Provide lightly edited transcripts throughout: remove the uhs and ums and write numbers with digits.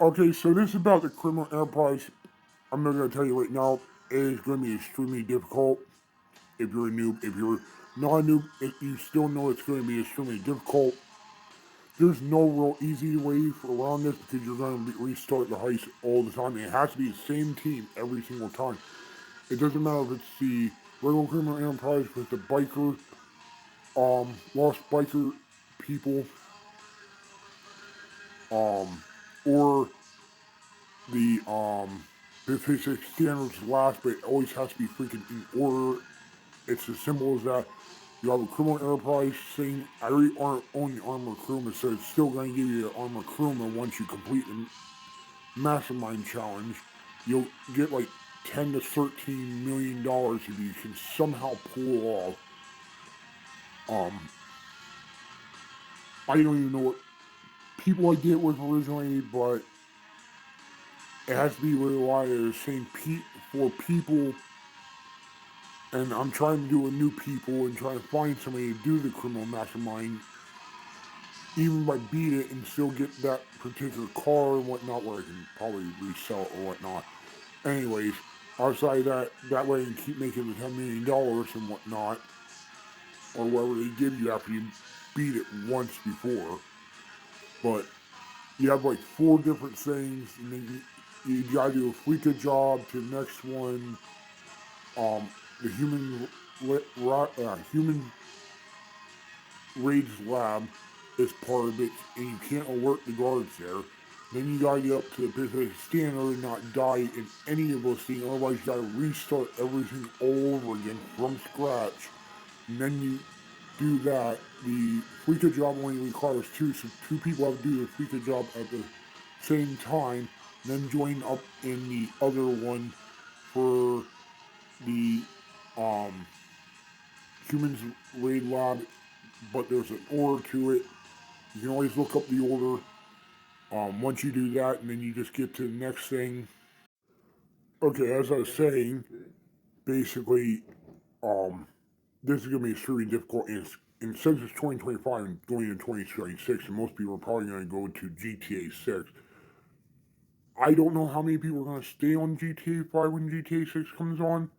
Okay, so this is about the criminal enterprise. I'm not going to tell you right now. It is going to be extremely difficult if you're a noob. If you're not a noob, you still know it's going to be extremely difficult. There's no real easy way around this because you're going to restart the heist all the time. It has to be the same team every single time. It doesn't matter if it's the regular criminal enterprise with the biker, lost biker people, or the basic standards last, but it always has to be freaking in order. It's as simple as that. You have a criminal enterprise saying, I already own the armor crewman, so it's still going to give you the armor crewman once you complete the mastermind challenge. You'll get like 10 to 13 million dollars if you can somehow pull off. Um, I don't even know what people I did with originally, but it has to be really a lot of the same for people. And I'm trying to do a new people and trying to find somebody to do the criminal mastermind, even if I beat it and still get that particular car and whatnot, where I can probably resell it or whatnot. Anyways, outside that way I can keep making the $10 million and whatnot, or whatever they give you after you beat it once before. But you have like four different things, and then you gotta do a Fleeka job to the next one. The human raids lab is part of it, and you can't alert the guards there. Then you gotta get up to the Pacific Standard and not die in any of those things. Otherwise, you gotta restart everything all over again from scratch. And then you do that. The Fleeka job only requires two, so two people have to do the Fleeka job at the same time. Then join up in the other one for the um, humans raid lab, but there's an order to it. You can always look up the order. Once you do that, and then you just get to the next thing. Okay, as I was saying, basically, um, this is going to be extremely difficult. And since it's 2025 and going into 2026, and most people are probably going to go to GTA 6, I don't know how many people are going to stay on GTA 5 when GTA 6 comes on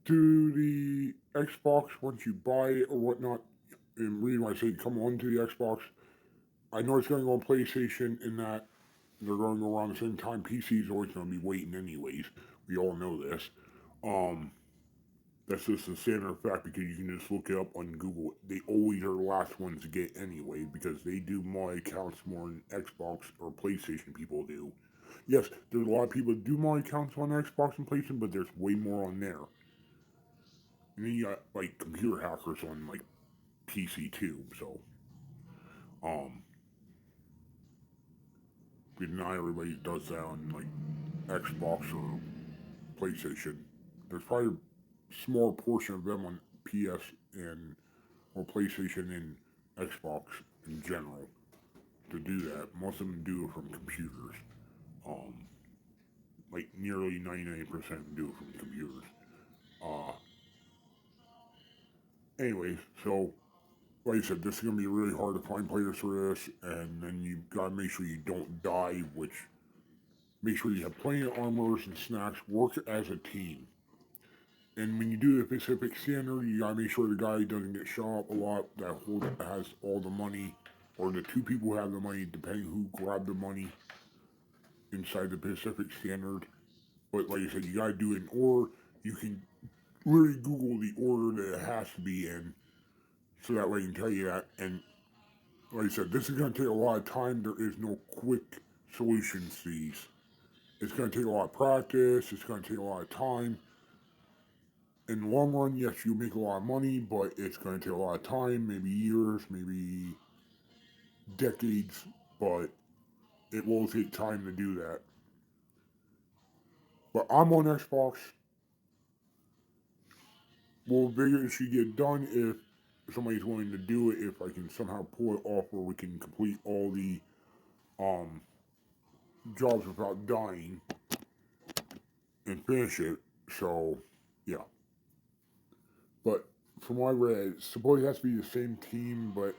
to the Xbox once you buy it or whatnot. And the reason why I say come on to the Xbox, I know it's going to go on PlayStation in that they're going to go around the same time. PC is always going to be waiting anyways. We all know this. Um, that's just a standard fact because you can just look it up on Google. They always are the last ones to get anyway because they do my accounts more than Xbox or PlayStation people do. Yes, there's a lot of people that do my accounts on Xbox and PlayStation, but there's way more on there. And then you got like computer hackers on like PC too. So, um, but not everybody does that on like Xbox or PlayStation. There's probably a small portion of them on PS and or PlayStation and Xbox in general to do that. Most of them do it from computers. Um, like nearly 99% do it from computers. Uh, Anyways, so like I said, this is gonna be really hard to find players for this, and then you gotta make sure you don't die. Which make sure you have plenty of armors and snacks. Work as a team. And when you do the Pacific Standard, you gotta make sure the guy doesn't get shot up a lot. That has all the money, or the two people who have the money, depending who grabbed the money inside the Pacific Standard. But like I said, you gotta do it in order. You can literally Google the order that it has to be in, so that way I can tell you that. And like I said, this is gonna take a lot of time. There is no quick solutions to these. It's gonna take a lot of practice. It's gonna take a lot of time. In the long run, yes, you make a lot of money, but it's going to take a lot of time, maybe years, maybe decades, but it will take time to do that. But I'm on Xbox. Will video should get done if somebody's willing to do it, if I can somehow pull it off where we can complete all the um, jobs without dying and finish it. So, yeah. But from what I read, supposedly it has to be the same team, but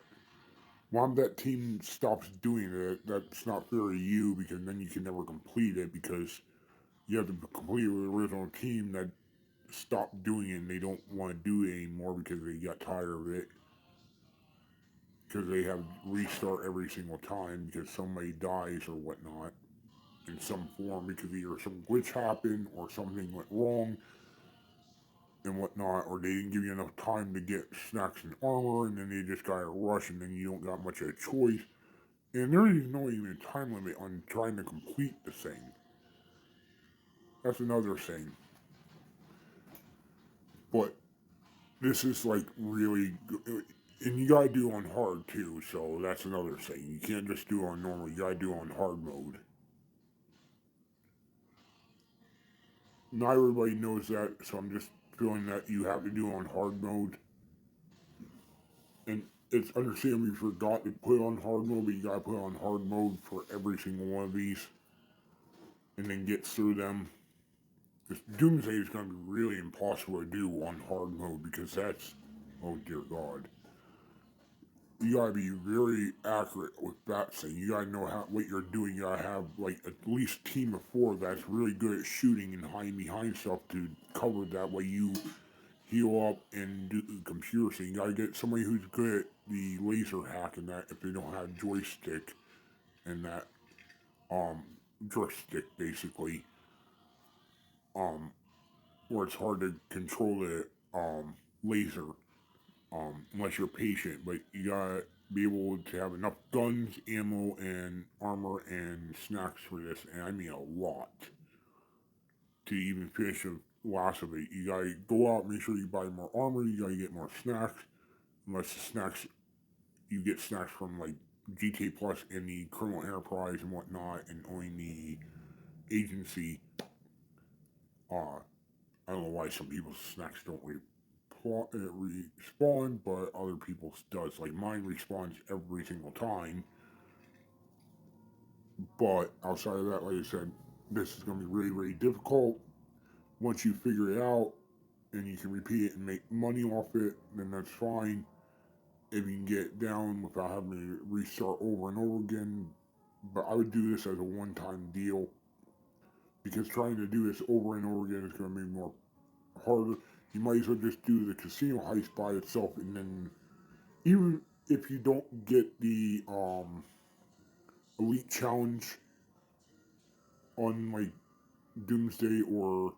Once that team stops doing it, that's not fair to you because then you can never complete it because you have to complete with the original team that stopped doing it and they don't want to do it anymore because they got tired of it because they have to restart every single time because somebody dies or whatnot in some form because either some glitch happened or something went wrong and whatnot, or they didn't give you enough time to get snacks and armor, and then they just got to rush, and then you don't got much of a choice. And there is no even time limit on trying to complete the thing. That's another thing. But this is like really good. And you gotta do on hard too, so that's another thing. You can't just do it on normal, you gotta do it on hard mode. Not everybody knows that, so I'm just feeling that you have to do it on hard mode. And it's understandable you forgot to put it on hard mode, but you gotta put it on hard mode for every single one of these and then get through them. Because Doomsday is gonna be really impossible to do on hard mode because that's, oh dear God. You gotta be very accurate with that thing. You gotta know what you're doing. You gotta have like at least a team of four that's really good at shooting and hiding behind stuff to cover that way you heal up and do the computer thing. You gotta get somebody who's good at the laser hack and that if they don't have joystick and that um joystick basically. Um where it's hard to control the laser unless you're patient, but you gotta be able to have enough guns, ammo, and armor and snacks for this, and I mean a lot, to even finish the last of it. You gotta go out, make sure you buy more armor, you gotta get more snacks, unless the snacks, you get snacks from like GTA Plus and the Criminal Enterprise and whatnot, and only the agency. I don't know why some people's snacks don't respawn, but other people's does. Like mine respawns every single time. But outside of that, like I said, this is going to be really, really difficult. Once you figure it out and you can repeat it and make money off it, then that's fine. If you can get it down without having to restart over and over again. But I would do this as a one time deal because trying to do this over and over again is going to be more harder. You might as well just do the casino heist by itself and then even if you don't get the elite challenge on like Doomsday or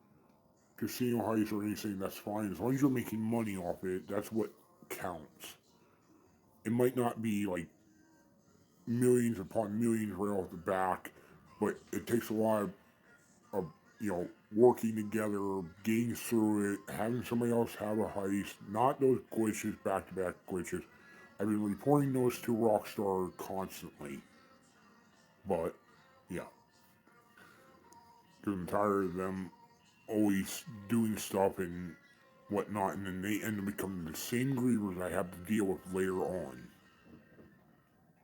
Casino Heist or anything, that's fine. As long as you're making money off it, that's what counts. It might not be like millions upon millions right off the back, but it takes a lot of working together, getting through it, having somebody else have a heist, not those glitches, back to back glitches. I've been reporting those to Rockstar constantly, but yeah, because I'm tired of them always doing stuff and whatnot, and then they end up becoming the same grievers I have to deal with later on.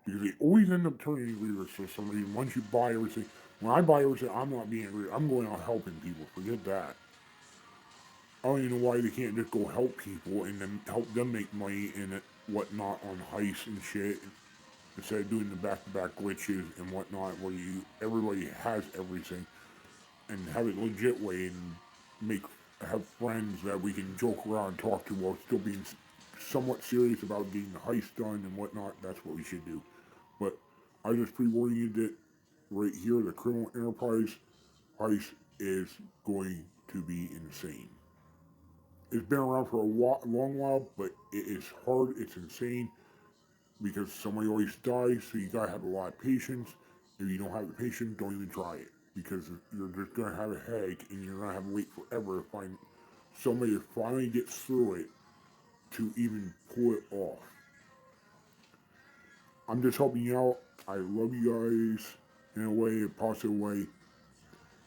Because they always end up turning grievers for some reason. Once you buy everything, when I buy everything, I'm not being a griever. I'm going out helping people. Forget that. I don't even know why they can't just go help people and then help them make money and whatnot on heists and shit instead of doing the back-to-back glitches and whatnot where everybody has everything and have it legit way and make have friends that we can joke around and talk to while still being somewhat serious about getting the heist done and whatnot. That's what we should do. But I just pre-warning you that right here, the Criminal Enterprise heist is going to be insane. It's been around for a long while, but it is hard. It's insane because somebody always dies, so you gotta have a lot of patience. If you don't have the patience, don't even try it because you're just gonna have a headache and you're gonna have to wait forever to find somebody to finally get through it to even pull it off. I'm just helping you out. I love you guys in a way, a positive way.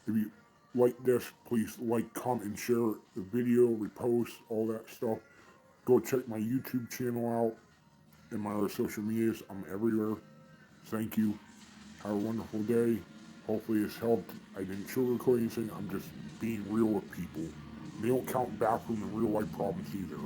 If you like this, please like, comment, and share the video, repost, all that stuff. Go check my YouTube channel out and my other social medias. I'm everywhere. Thank you. Have a wonderful day. Hopefully this helped. I didn't sugarcoat anything. I'm just being real with people. They don't count bathroom and real life problems either.